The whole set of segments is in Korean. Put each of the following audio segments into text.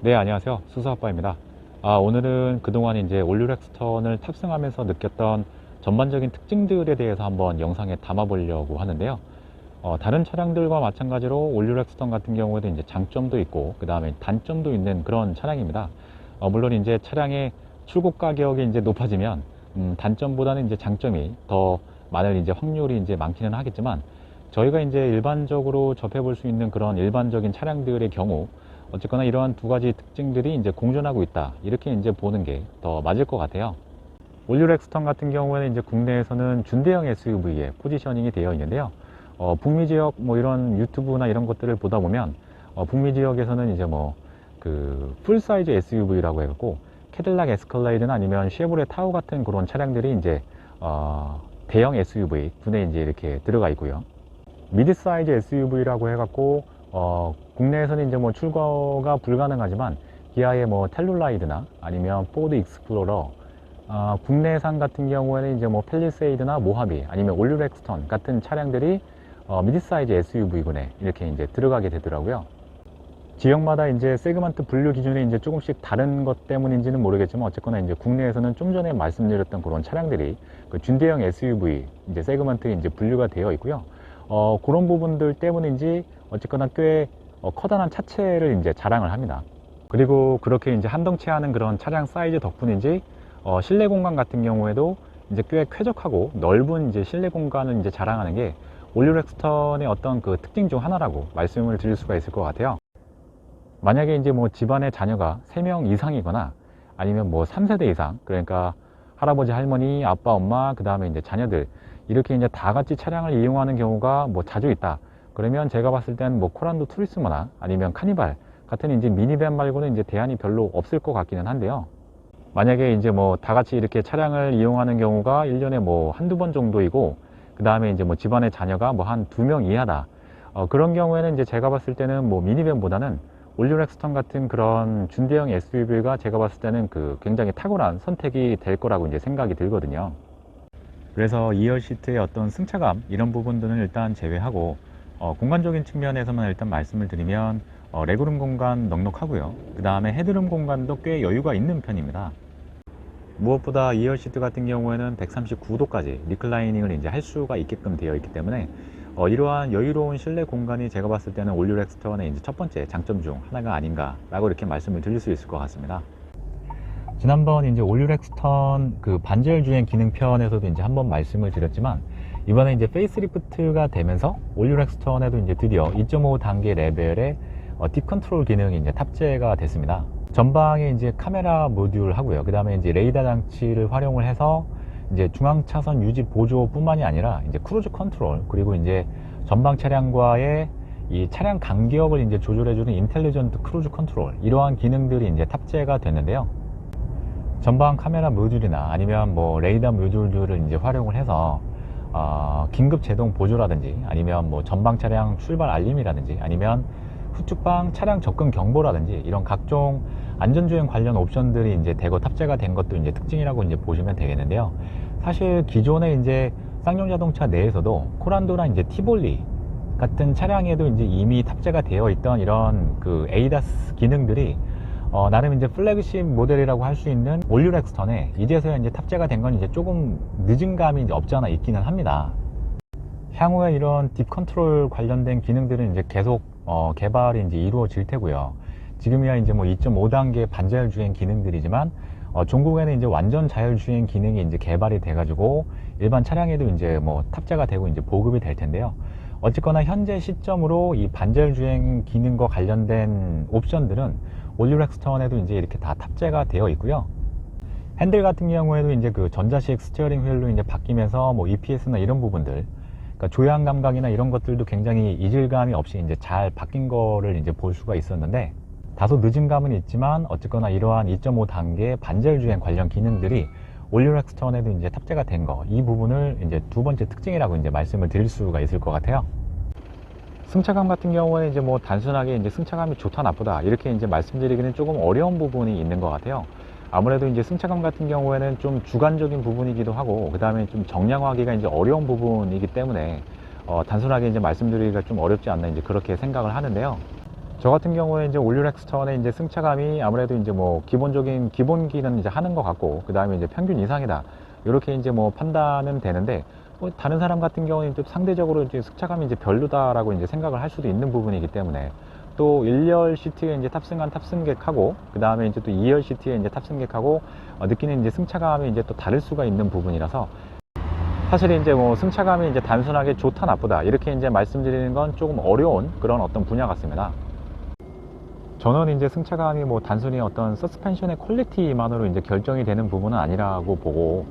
네, 안녕하세요. 수수아빠입니다. 오늘은 그동안 이제 올류렉스턴을 탑승하면서 느꼈던 전반적인 특징들에 대해서 한번 영상에 담아보려고 하는데요. 다른 차량들과 마찬가지로 올류렉스턴 같은 경우에도 이제 장점도 있고, 그 다음에 단점도 있는 그런 차량입니다. 물론 이제 차량의 출고 가격이 이제 높아지면, 단점보다는 이제 장점이 더 많을 이제 확률이 이제 많기는 하겠지만, 저희가 이제 일반적으로 접해볼 수 있는 그런 일반적인 차량들의 경우, 어쨌거나 이러한 두 가지 특징들이 이제 공존하고 있다. 이렇게 이제 보는 게 더 맞을 것 같아요. 올류렉스턴 같은 경우에는 이제 국내에서는 준대형 SUV에 포지셔닝이 되어 있는데요. 북미 지역 뭐 이런 유튜브나 이런 것들을 보다 보면, 북미 지역에서는 이제 뭐 그 풀사이즈 SUV라고 해갖고 캐딜락 에스컬레이드나 아니면 쉐보레 타오 같은 그런 차량들이 이제 대형 SUV 군에 이제 이렇게 들어가 있고요. 미드 사이즈 SUV라고 해갖고 국내에서는 이제 뭐 출고가 불가능하지만 기아의 뭐 텔룰라이드나 아니면 포드 익스플로러, 국내산 같은 경우에는 이제 뭐 펠리세이드나 모하비 아니면 올류렉스턴 같은 차량들이 미드 사이즈 SUV군에 이렇게 이제 들어가게 되더라고요. 지역마다 이제 세그먼트 분류 기준이 이제 조금씩 다른 것 때문인지는 모르겠지만 어쨌거나 이제 국내에서는 좀 전에 말씀드렸던 그런 차량들이 그 준대형 SUV 이제 세그먼트에 이제 분류가 되어 있고요. 그런 부분들 때문인지 어쨌거나 꽤 커다란 차체를 이제 자랑을 합니다. 그리고 그렇게 이제 한덩치하는 그런 차량 사이즈 덕분인지 실내 공간 같은 경우에도 이제 꽤 쾌적하고 넓은 이제 실내 공간을 이제 자랑하는 게 올류렉스턴의 어떤 그 특징 중 하나라고 말씀을 드릴 수가 있을 것 같아요. 만약에 이제 뭐 집안에 자녀가 3명 이상이거나 아니면 뭐 3세대 이상, 그러니까 할아버지, 할머니, 아빠, 엄마, 그 다음에 이제 자녀들, 이렇게 이제 다 같이 차량을 이용하는 경우가 뭐 자주 있다. 그러면 제가 봤을 때는 뭐 코란도 투리스모나 아니면 카니발 같은 이제 미니밴 말고는 이제 대안이 별로 없을 것 같기는 한데요. 만약에 이제 뭐 다 같이 이렇게 차량을 이용하는 경우가 1년에 뭐 한두 번 정도이고, 그 다음에 이제 뭐 집안에 자녀가 뭐 한 2명 이하다. 그런 경우에는 이제 제가 봤을 때는 뭐 미니밴보다는 올류렉스턴 같은 그런 준대형 SUV가 제가 봤을 때는 그 굉장히 탁월한 선택이 될 거라고 이제 생각이 들거든요. 그래서 2열 시트의 어떤 승차감 이런 부분들은 일단 제외하고 공간적인 측면에서만 일단 말씀을 드리면 레그룸 공간 넉넉하고요. 그 다음에 헤드룸 공간도 꽤 여유가 있는 편입니다. 무엇보다 2열 시트 같은 경우에는 139도까지 리클라이닝을 이제 할 수가 있게끔 되어 있기 때문에 이러한 여유로운 실내 공간이 제가 봤을 때는 올류렉스턴의 이제 첫 번째 장점 중 하나가 아닌가라고 이렇게 말씀을 드릴 수 있을 것 같습니다. 지난번 이제 올류렉스턴 그 반절 주행 기능 편에서도 이제 한번 말씀을 드렸지만, 이번에 이제 페이스리프트가 되면서 올류렉스턴에도 이제 드디어 2.5 단계 레벨의 딥 컨트롤 기능이 이제 탑재가 됐습니다. 전방에 이제 카메라 모듈 하고요. 그 다음에 이제 레이더 장치를 활용을 해서 이제 중앙 차선 유지 보조뿐만이 아니라 이제 크루즈 컨트롤, 그리고 이제 전방 차량과의 이 차량 간격을 이제 조절해주는 인텔리전트 크루즈 컨트롤, 이러한 기능들이 이제 탑재가 됐는데요. 전방 카메라 모듈이나 아니면 뭐 레이더 모듈들을 이제 활용을 해서 긴급 제동 보조라든지 아니면 뭐 전방 차량 출발 알림이라든지 아니면 후측방 차량 접근 경보라든지 이런 각종 안전주행 관련 옵션들이 이제 대거 탑재가 된 것도 이제 특징이라고 이제 보시면 되겠는데요. 사실 기존에 이제 쌍용 자동차 내에서도 코란도나 이제 티볼리 같은 차량에도 이제 이미 탑재가 되어 있던 이런 그 ADAS 기능들이 나름 이제 플래그십 모델이라고 할 수 있는 올류렉스턴에 이제서야 이제 탑재가 된 건 이제 조금 늦은 감이 이제 없지 않아 있기는 합니다. 향후에 이런 딥 컨트롤 관련된 기능들은 이제 계속 개발이 이제 이루어질 테고요. 지금이야 이제 뭐 2.5단계 반자율 주행 기능들이지만 종국에는 이제 완전 자율 주행 기능이 이제 개발이 돼가지고 일반 차량에도 이제 뭐 탑재가 되고 이제 보급이 될 텐데요. 어쨌거나 현재 시점으로 이 반자율 주행 기능과 관련된 옵션들은 올류렉스턴에도 이제 이렇게 다 탑재가 되어 있고요. 핸들 같은 경우에도 이제 그 전자식 스티어링 휠로 이제 바뀌면서 뭐 EPS나 이런 부분들, 그러니까 조향 감각이나 이런 것들도 굉장히 이질감이 없이 이제 잘 바뀐 거를 이제 볼 수가 있었는데, 다소 늦은 감은 있지만 어쨌거나 이러한 2.5 단계 반자율 주행 관련 기능들이 올류렉스턴에도 이제 탑재가 된 거, 이 부분을 이제 두 번째 특징이라고 이제 말씀을 드릴 수가 있을 것 같아요. 승차감 같은 경우에 이제 뭐 단순하게 이제 승차감이 좋다 나쁘다 이렇게 이제 말씀드리기는 조금 어려운 부분이 있는 것 같아요. 아무래도 이제 승차감 같은 경우에는 좀 주관적인 부분이기도 하고, 그 다음에 좀 정량화하기가 이제 어려운 부분이기 때문에 단순하게 이제 말씀드리기가 좀 어렵지 않나 이제 그렇게 생각을 하는데요. 저 같은 경우에 이제 올류 렉스턴의 이제 승차감이 아무래도 이제 뭐 기본적인 기본기는 이제 하는 것 같고, 그 다음에 이제 평균 이상이다, 이렇게 이제 뭐 판단은 되는데, 뭐 다른 사람 같은 경우는 좀 상대적으로 이제 승차감이 이제 별로다라고 이제 생각을 할 수도 있는 부분이기 때문에, 또 1열 시트에 이제 탑승한 탑승객하고, 그 다음에 이제 또 2열 시트에 이제 탑승객하고 느끼는 이제 승차감이 이제 또 다를 수가 있는 부분이라서, 사실 이제 뭐 승차감이 이제 단순하게 좋다 나쁘다 이렇게 이제 말씀드리는 건 조금 어려운 그런 어떤 분야 같습니다. 저는 이제 승차감이 뭐 단순히 어떤 서스펜션의 퀄리티만으로 이제 결정이 되는 부분은 아니라고 보고,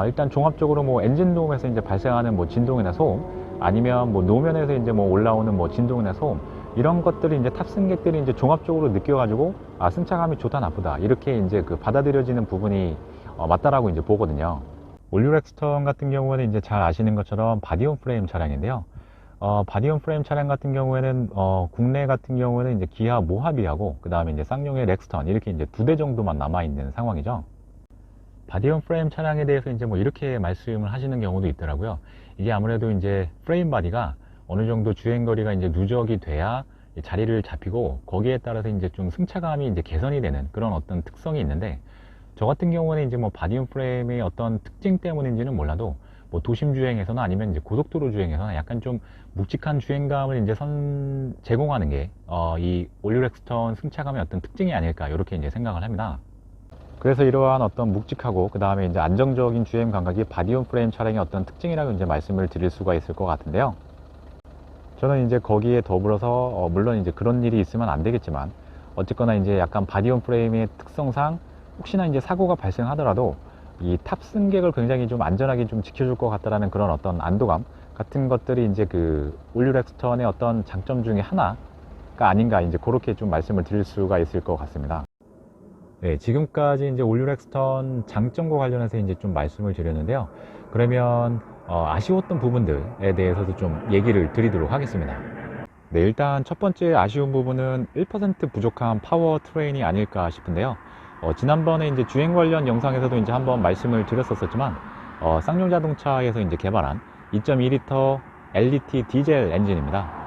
일단 종합적으로 뭐 엔진룸에서 이제 발생하는 뭐 진동이나 소음, 아니면 뭐 노면에서 이제 뭐 올라오는 뭐 진동이나 소음, 이런 것들이 이제 탑승객들이 이제 종합적으로 느껴가지고 승차감이 좋다 나쁘다 이렇게 이제 그 받아들여지는 부분이 맞다라고 이제 보거든요. 올류 렉스턴 같은 경우에는 이제 잘 아시는 것처럼 바디온 프레임 차량인데요. 바디온 프레임 차량 같은 경우에는 국내 같은 경우에는 이제 기아 모하비하고, 그 다음에 이제 쌍용의 렉스턴, 이렇게 이제 2대 정도만 남아 있는 상황이죠. 바디온 프레임 차량에 대해서 이제 뭐 이렇게 말씀을 하시는 경우도 있더라고요. 이게 아무래도 이제 프레임 바디가 어느 정도 주행 거리가 이제 누적이 돼야 자리를 잡히고, 거기에 따라서 이제 좀 승차감이 이제 개선이 되는 그런 어떤 특성이 있는데, 저 같은 경우는 이제 뭐 바디온 프레임의 어떤 특징 때문인지는 몰라도, 뭐 도심 주행에서나 아니면 이제 고속도로 주행에서나 약간 좀 묵직한 주행감을 이제 제공하는 게 이 올류 렉스턴 승차감의 어떤 특징이 아닐까, 이렇게 이제 생각을 합니다. 그래서 이러한 어떤 묵직하고 그 다음에 이제 안정적인 주행 감각이 바디온 프레임 차량의 어떤 특징이라고 이제 말씀을 드릴 수가 있을 것 같은데요. 저는 이제 거기에 더불어서 물론 이제 그런 일이 있으면 안 되겠지만, 어쨌거나 이제 약간 바디온 프레임의 특성상 혹시나 이제 사고가 발생하더라도 이 탑승객을 굉장히 좀 안전하게 좀 지켜줄 것 같다라는 그런 어떤 안도감 같은 것들이 이제 그 올류 렉스턴의 어떤 장점 중에 하나가 아닌가, 이제 그렇게 좀 말씀을 드릴 수가 있을 것 같습니다. 네, 지금까지 이제 올류 렉스턴 장점과 관련해서 이제 좀 말씀을 드렸는데요. 그러면 아쉬웠던 부분들에 대해서도 좀 얘기를 드리도록 하겠습니다. 네, 일단 첫 번째 아쉬운 부분은 1% 부족한 파워 트레인이 아닐까 싶은데요. 지난번에 이제 주행 관련 영상에서도 이제 한번 말씀을 드렸었지만, 쌍용 자동차에서 이제 개발한 2.2L LET 디젤 엔진입니다.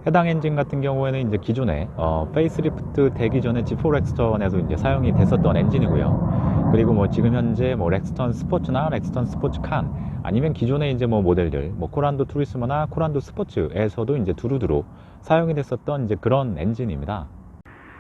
해당 엔진 같은 경우에는 이제 기존에 페이스리프트 되기 전에 G4 렉스턴에도 이제 사용이 됐었던 엔진이고요. 그리고 뭐 지금 현재 뭐 렉스턴 스포츠나 렉스턴 스포츠 칸, 아니면 기존의 이제 뭐 모델들 뭐 코란도 투리스모나 코란도 스포츠에서도 이제 두루두루 사용이 됐었던 이제 그런 엔진입니다.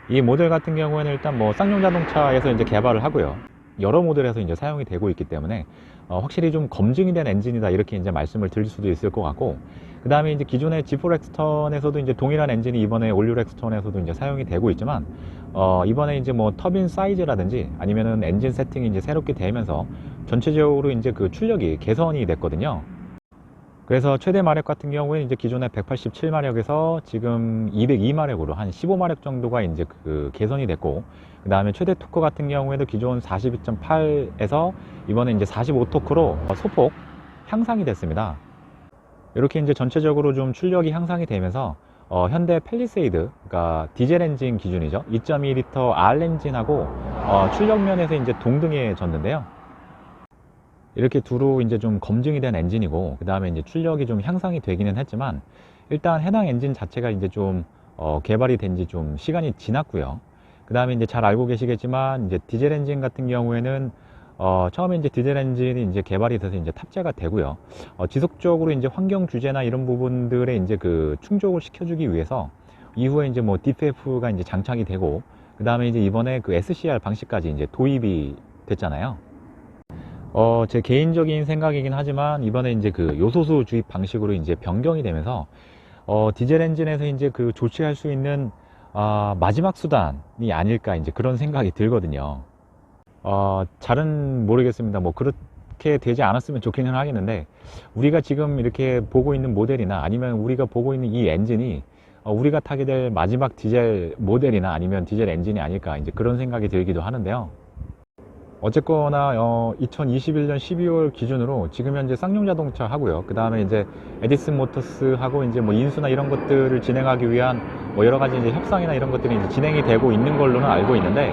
이 모델 같은 경우에는 일단 뭐 쌍용 자동차에서 이제 개발을 하고요. 여러 모델에서 이제 사용이 되고 있기 때문에 확실히 좀 검증이 된 엔진이다, 이렇게 이제 말씀을 드릴 수도 있을 것 같고, 그 다음에 이제 기존의 G4 렉스턴에서도 이제 동일한 엔진이 이번에 올류 렉스턴에서도 이제 사용이 되고 있지만, 이번에 이제 뭐 터빈 사이즈라든지 아니면은 엔진 세팅이 이제 새롭게 되면서 전체적으로 이제 그 출력이 개선이 됐거든요. 그래서 최대 마력 같은 경우에는 이제 기존의 187마력에서 지금 202마력으로 한 15마력 정도가 이제 그 개선이 됐고, 그 다음에 최대 토크 같은 경우에도 기존 42.8에서 이번에 이제 45토크로 소폭 향상이 됐습니다. 이렇게 이제 전체적으로 좀 출력이 향상이 되면서 현대 팰리세이드, 그러니까 디젤 엔진 기준이죠. 2.2L R 엔진하고 출력 면에서 이제 동등해졌는데요. 이렇게 두루 이제 좀 검증이 된 엔진이고, 그 다음에 이제 출력이 좀 향상이 되기는 했지만, 일단 해당 엔진 자체가 이제 좀 개발이 된 지 좀 시간이 지났고요. 그 다음에 이제 잘 알고 계시겠지만, 이제 디젤 엔진 같은 경우에는 처음에 이제 디젤 엔진이 이제 개발이 돼서 이제 탑재가 되고요. 지속적으로 이제 환경 규제나 이런 부분들에 이제 그 충족을 시켜주기 위해서 이후에 이제 뭐 DPF가 이제 장착이 되고, 그 다음에 이제 이번에 그 SCR 방식까지 이제 도입이 됐잖아요. 제 개인적인 생각이긴 하지만, 이번에 이제 그 요소수 주입 방식으로 이제 변경이 되면서 디젤 엔진에서 이제 그 조치할 수 있는 마지막 수단이 아닐까, 이제 그런 생각이 들거든요. 잘은 모르겠습니다. 뭐 그렇게 되지 않았으면 좋기는 하겠는데, 우리가 지금 이렇게 보고 있는 모델이나 아니면 우리가 보고 있는 이 엔진이 우리가 타게 될 마지막 디젤 모델이나 아니면 디젤 엔진이 아닐까, 이제 그런 생각이 들기도 하는데요. 어쨌거나 2021년 12월 기준으로 지금 현재 쌍용 자동차 하고요. 그 다음에 이제 에디슨 모터스 하고 이제 뭐 인수나 이런 것들을 진행하기 위한 뭐 여러 가지 이제 협상이나 이런 것들이 이제 진행이 되고 있는 걸로는 알고 있는데,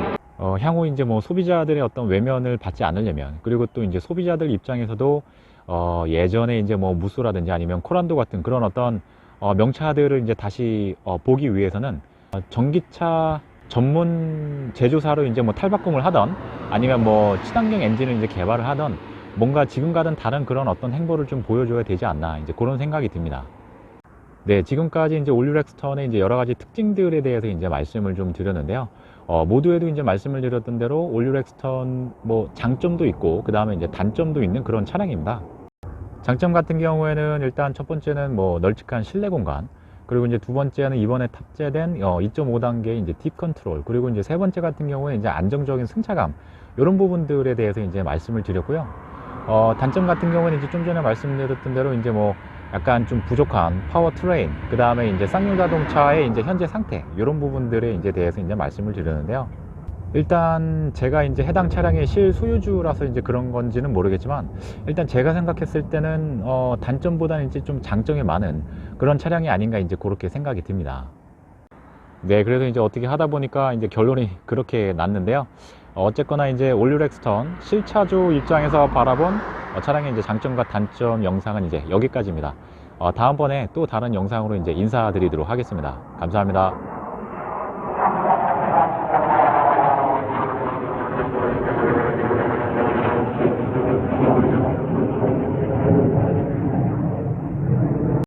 향후 이제 뭐 소비자들의 어떤 외면을 받지 않으려면, 그리고 또 이제 소비자들 입장에서도 예전에 이제 뭐 무쏘라든지 아니면 코란도 같은 그런 어떤 명차들을 이제 다시 보기 위해서는 전기차 전문 제조사로 이제 뭐 탈바꿈을 하던, 아니면 뭐 친환경 엔진을 이제 개발을 하던, 뭔가 지금과는 다른 그런 어떤 행보를 좀 보여줘야 되지 않나, 이제 그런 생각이 듭니다. 네, 지금까지 이제 올류 렉스턴의 이제 여러 가지 특징들에 대해서 이제 말씀을 좀 드렸는데요. 모두에도 이제 말씀을 드렸던 대로 올류 렉스턴 뭐 장점도 있고, 그 다음에 이제 단점도 있는 그런 차량입니다. 장점 같은 경우에는 일단 첫 번째는 뭐 널찍한 실내 공간, 그리고 이제 두 번째는 이번에 탑재된 2.5단계 이제 딥 컨트롤, 그리고 이제 세 번째 같은 경우에 이제 안정적인 승차감, 이런 부분들에 대해서 이제 말씀을 드렸고요. 단점 같은 경우는 이제 좀 전에 말씀드렸던 대로 이제 뭐 약간 좀 부족한 파워 트레인, 그 다음에 이제 쌍용 자동차의 이제 현재 상태, 이런 부분들에 이제 대해서 이제 말씀을 드렸는데요. 일단 제가 이제 해당 차량의 실소유주라서 이제 그런 건지는 모르겠지만, 일단 제가 생각했을 때는 단점보다는 이제 좀 장점이 많은 그런 차량이 아닌가, 이제 그렇게 생각이 듭니다. 네, 그래서 이제 어떻게 하다 보니까 이제 결론이 그렇게 났는데요. 어쨌거나 이제 올류 렉스턴 실차주 입장에서 바라본 차량의 이제 장점과 단점 영상은 이제 여기까지입니다. 다음번에 또 다른 영상으로 이제 인사드리도록 하겠습니다. 감사합니다.